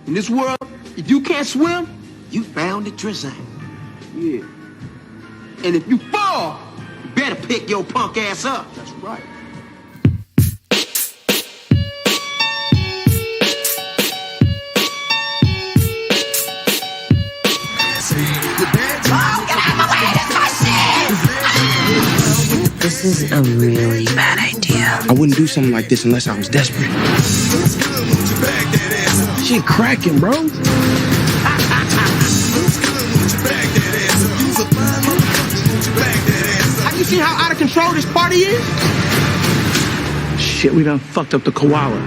In this world, if you can't swim, You found it, Tristan. yeah. And if you fall, You better pick your punk ass up. that's right. This is a really bad idea. I wouldn't do something like this unless I was desperate. Shit cracking, bro. Have you seen how out of control this party is? Shit, we done fucked up the koala.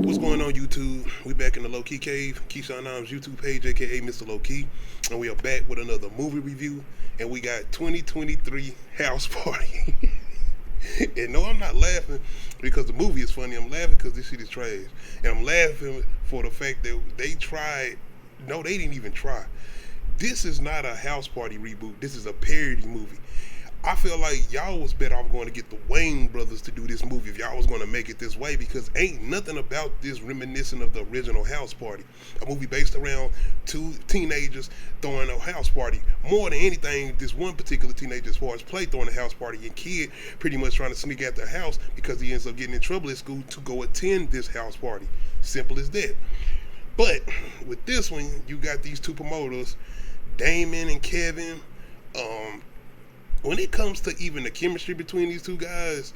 What's going on, YouTube? We back in the Low Key Cave, Keyshawn Nam's YouTube page, aka Mr. Low Key, and we are back with another movie review. And we got 2023 House Party. And no, I'm not laughing because the movie is funny. I'm laughing because this shit is trash, and I'm laughing for the fact that they tried. No, they didn't even try. This is not a House Party reboot. This is a parody movie. I feel like y'all was better off going to get the Wayne brothers to do this movie if y'all was going to make it this way, because ain't nothing about this reminiscent of the original House Party. A movie based around two teenagers throwing a house party. More than anything, this one particular teenager, as far as play, throwing a house party, and kid pretty much trying to sneak out the house because he ends up getting in trouble at school to go attend this house party. Simple as that. But with this one, you got these two promoters, Damon and Kevin. When it comes to even the chemistry between these two guys,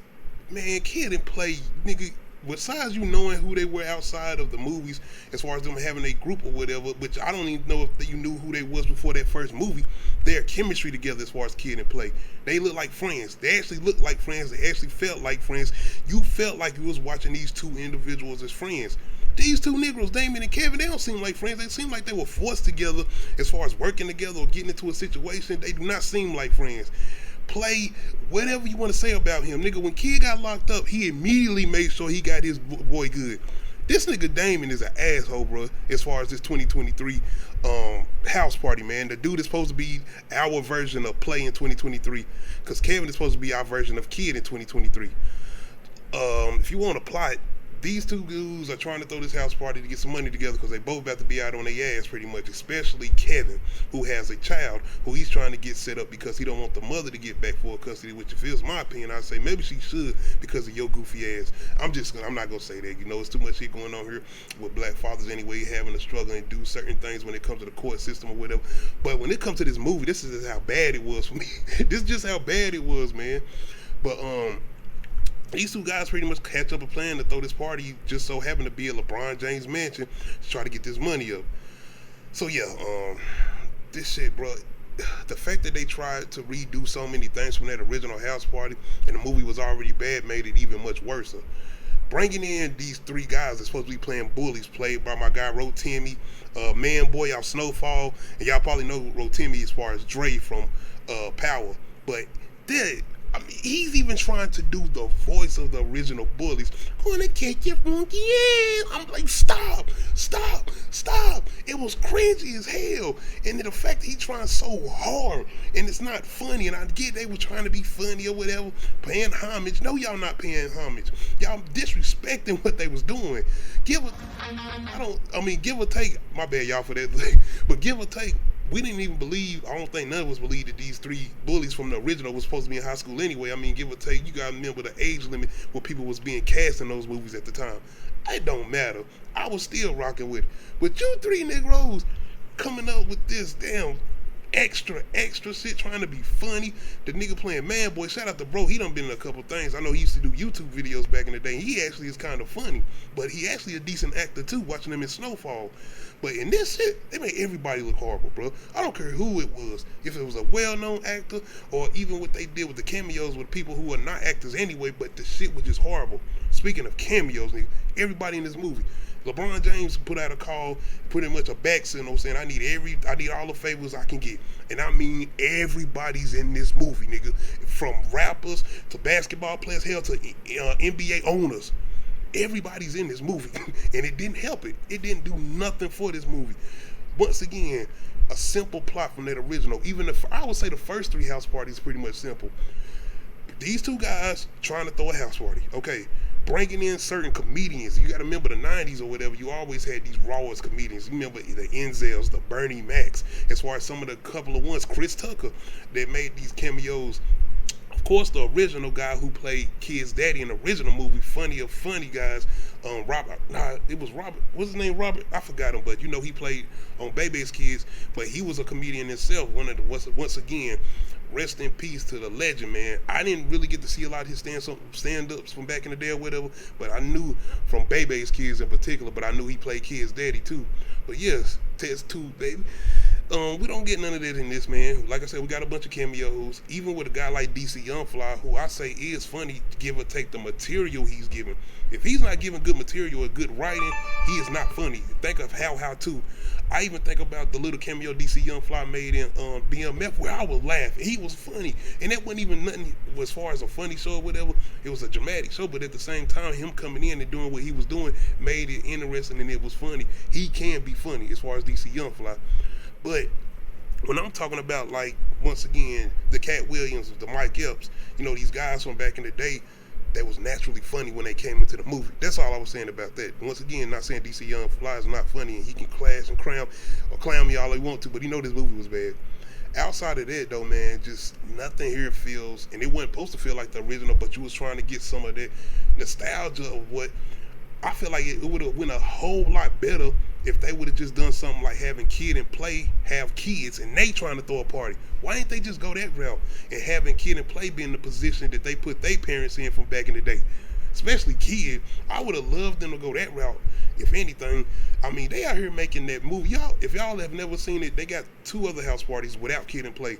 man, KIDNPLAY, nigga, besides you knowing who they were outside of the movies, as far as them having a group or whatever, which I don't even know if you knew who they was before that first movie, their chemistry together as far as KIDNPLAY. They look like friends. They actually looked like friends. They actually felt like friends. You felt like you was watching these two individuals as friends. These two Negroes, Damon and Kevin, they don't seem like friends. They seem like they were forced together as far as working together or getting into a situation. They do not seem like friends. Play whatever you want to say about him. Nigga, when Kid got locked up, he immediately made sure he got his boy good. This nigga Damon is an asshole, bro, as far as this 2023 house party, man. The dude is supposed to be our version of Play in 2023, because Kevin is supposed to be our version of Kid in 2023. If you want to plot, these two dudes are trying to throw this house party to get some money together because they both about to be out on their ass pretty much, especially Kevin, who has a child who he's trying to get set up because he don't want the mother to get back full custody, which if it was my opinion, I'd say maybe she should because of your goofy ass. I'm not going to say that. You know, it's too much shit going on here with black fathers anyway, having to struggle and do certain things when it comes to the court system or whatever. But when it comes to this movie, this is how bad it was for me. This is just how bad it was, man. But, these two guys pretty much catch up a plan to throw this party, just so happened to be at LeBron James' mansion to try to get this money up. So yeah, this shit, bro, the fact that they tried to redo so many things from that original house party and the movie was already bad made it even much worse. Bringing in these three guys that's supposed to be playing bullies, played by my guy Rotimi, Man Boy out Snowfall, and y'all probably know Rotimi as far as Dre from Power, but I mean, he's even trying to do the voice of the original bullies. Gonna kick your funky ass. I'm like, stop. It was cringy as hell. And the fact that he's trying so hard and it's not funny, and I get they were trying to be funny or whatever, paying homage. No, y'all not paying homage. Y'all disrespecting what they was doing. Give or take, my bad y'all for that, but give or take, we didn't even believe, I don't think none of us believed that these three bullies from the original was supposed to be in high school anyway. I mean, give or take, you gotta remember the age limit where people was being cast in those movies at the time. It don't matter. I was still rocking with it. But you three Negroes coming up with this damn extra shit, trying to be funny. The nigga playing Man Boy, shout out to bro, he done been in a couple things. I know he used to do YouTube videos back in the day. He actually is kind of funny, but he actually a decent actor too, watching him in Snowfall. But in this shit, they made everybody look horrible, bro. I don't care who it was. If it was a well-known actor, or even what they did with the cameos with people who are not actors anyway, but the shit was just horrible. Speaking of cameos, nigga, everybody in this movie, LeBron James put out a call, pretty much a back signal saying, I need all the favors I can get. And I mean, everybody's in this movie, nigga. From rappers to basketball players, hell to NBA owners. Everybody's in this movie, and it didn't help it. It didn't do nothing for this movie. Once again, a simple plot from that original. Even I would say the first three house parties pretty much simple. These two guys trying to throw a house party. Okay, bringing in certain comedians. You got to remember the 90s or whatever, you always had these rawest comedians. You remember the Enzels, the Bernie Macs, as far as some of the couple of ones, Chris Tucker, that made these cameos. Of course, the original guy who played Kid's daddy in the original movie, funny of funny guys, Robert. Nah, it was Robert. What's his name? Robert. I forgot him, but you know he played on Baby's Kids. But he was a comedian himself. One of the once again, rest in peace to the legend, man. I didn't really get to see a lot of his stand-ups from back in the day or whatever, but I knew from Baby's Kids in particular. But I knew he played Kid's daddy too. But yes, Test Tube, baby. We don't get none of that in this, man. Like I said, we got a bunch of cameos. Even with a guy like DC Youngfly, who I say is funny, give or take the material he's giving. If he's not giving good material or good writing, he is not funny. Think of How To. I even think about the little cameo DC Youngfly made in BMF, where I was laughing. He was funny, and that wasn't even nothing as far as a funny show or whatever. It was a dramatic show, but at the same time, him coming in and doing what he was doing made it interesting, and it was funny. He can be funny as far as DC Youngfly. But when I'm talking about, like, once again, the Cat Williams, the Mike Epps, you know, these guys from back in the day that was naturally funny when they came into the movie. That's all I was saying about that. Once again, not saying DC Youngfly is not funny and he can clash and clown me all he want to, but you know this movie was bad. Outside of that, though, man, just nothing here feels, and it wasn't supposed to feel like the original, but you was trying to get some of that nostalgia of what I feel like it would have went a whole lot better if they would have just done something like having Kid and Play have kids and they trying to throw a party. Why ain't they just go that route and having Kid and Play be in the position that they put their parents in from back in the day? Especially Kid. I would have loved them to go that route. If anything, I mean, they out here making that movie. Y'all, if y'all have never seen it, they got 2 other house parties without Kid and Play.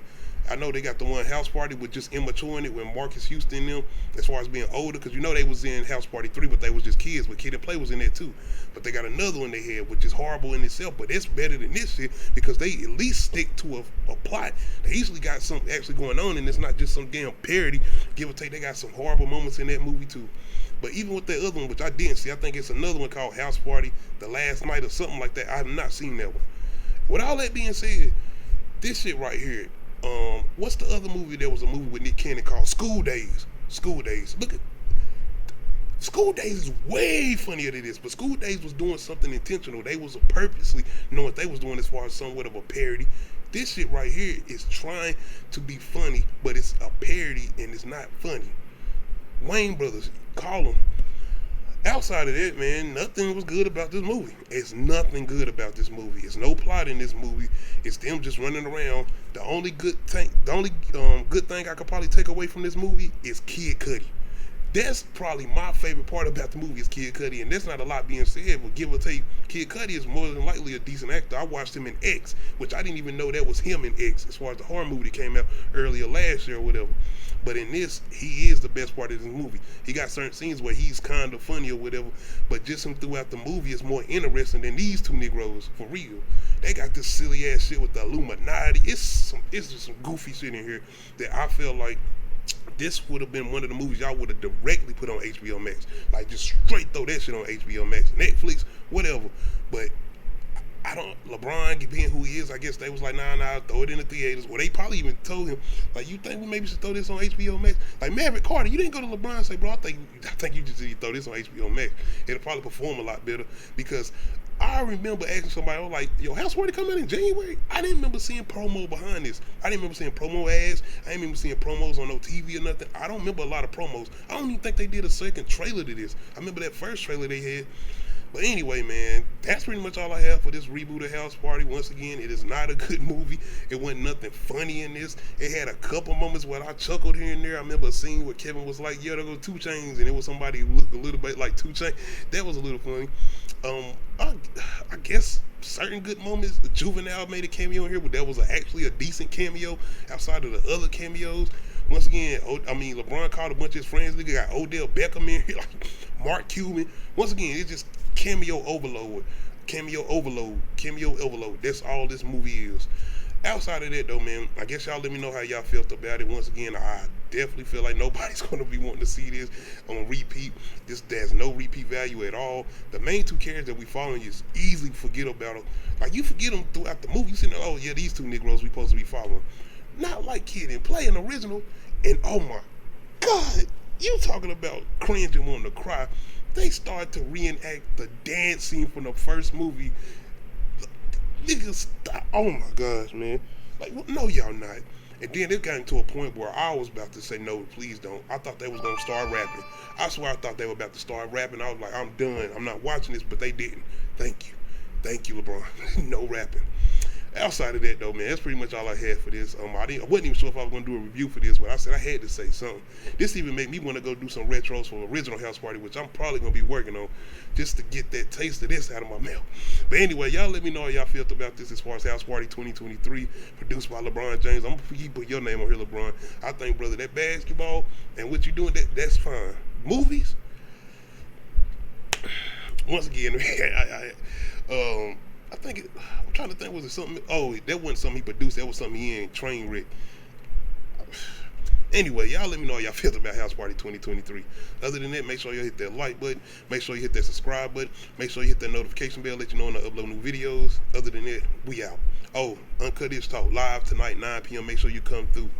I know they got the one House Party with just immature in it when Marcus Houston and them, as far as being older, because you know they was in House Party 3, but they was just kids, but Kid and Play was in there too. But they got another one they had, which is horrible in itself, but it's better than this shit because they at least stick to a plot. They usually got something actually going on, and it's not just some damn parody. Give or take, they got some horrible moments in that movie too. But even with that other one, which I didn't see, I think it's another one called House Party, The Last Night or something like that. I have not seen that one. With all that being said, this shit right here, what's the other movie? There was a movie with Nick Cannon called School Days. School Days. Look at School Days is way funnier than this, but School Days was doing something intentional. They was purposely knowing what they was doing as far as somewhat of a parody. This shit right here is trying to be funny, but it's a parody and it's not funny. Wayne Brothers, call them. Outside of that, man, nothing was good about this movie. It's nothing good about this movie. It's no plot in this movie. It's them just running around. The only good thing I could probably take away from this movie is Kid Cudi. That's probably my favorite part about the movie is Kid Cudi, and there's not a lot being said, but give or take, Kid Cudi is more than likely a decent actor. I watched him in X, which I didn't even know that was him in X, as far as the horror movie that came out earlier last year or whatever. But in this, he is the best part of this movie. He got certain scenes where he's kind of funny or whatever, but just him throughout the movie is more interesting than these 2 Negroes, for real. They got this silly ass shit with the Illuminati. It's just some goofy shit in here that I feel like this would have been one of the movies y'all would have directly put on HBO Max. Like, just straight throw that shit on HBO Max, Netflix, whatever. But I don't, LeBron being who he is, I guess they was like, nah, throw it in the theaters. Or they probably even told him, like, you think we maybe should throw this on HBO Max? Like, Maverick Carter, you didn't go to LeBron and say, bro, I think you just need to throw this on HBO Max. It'll probably perform a lot better, because I remember asking somebody, I was like, yo, House Party come out in January? I didn't remember seeing promo behind this. I didn't remember seeing promo ads. I didn't remember seeing promos on no TV or nothing. I don't remember a lot of promos. I don't even think they did a second trailer to this. I remember that first trailer they had. But anyway, man, that's pretty much all I have for this reboot of House Party. Once again, it is not a good movie. It wasn't nothing funny in this. It had a couple moments where I chuckled here and there. I remember a scene where Kevin was like, yeah, there go 2 Chainz, and it was somebody who looked a little bit like 2 Chainz. That was a little funny. I guess certain good moments. The Juvenile made a cameo in here, but that was actually a decent cameo outside of the other cameos. Once again, LeBron called a bunch of his friends. Nigga got Odell Beckham in here, like Mark Cuban. Once again, it's just cameo overload. That's all this movie is. Outside of that, though, man, I guess y'all let me know how y'all felt about it. Once again, I definitely feel like nobody's going to be wanting to see this on repeat. There's no repeat value at all. The main 2 characters that we following, you just easily forget about them. Like, you forget them throughout the movie. You see, oh, yeah, these 2 Negroes we supposed to be following. Not like Kid and Play an original. And, oh, my God, you talking about cringe and wanting to cry. They start to reenact the dance scene from the first movie. Niggas, stop. Oh my gosh, man. Like, no, y'all not. And then it got to a point where I was about to say, no, please don't. I thought they was going to start rapping. I swear I thought they were about to start rapping. I was like, I'm done. I'm not watching this, but they didn't. Thank you. Thank you, LeBron. No rapping. Outside of that, though, man, that's pretty much all I had for this. I wasn't even sure if I was going to do a review for this, but I said I had to say something. This even made me want to go do some retros for original House Party, which I'm probably going to be working on just to get that taste of this out of my mouth. But anyway, y'all let me know how y'all felt about this as far as House Party 2023, produced by LeBron James. I'm going to put your name on here, LeBron. I think, brother, that basketball and what you doing, that's fine. Movies? Once again, I think I'm trying to think, was it something? Oh, that wasn't something he produced. That was something he in Trainwreck. Anyway, y'all let me know how y'all feel about House Party 2023. Other than that, make sure you hit that like button. Make sure you hit that subscribe button. Make sure you hit that notification bell, let you know when I upload new videos. Other than that, we out. Oh, Uncut Ish Talk live tonight, 9 p.m. Make sure you come through.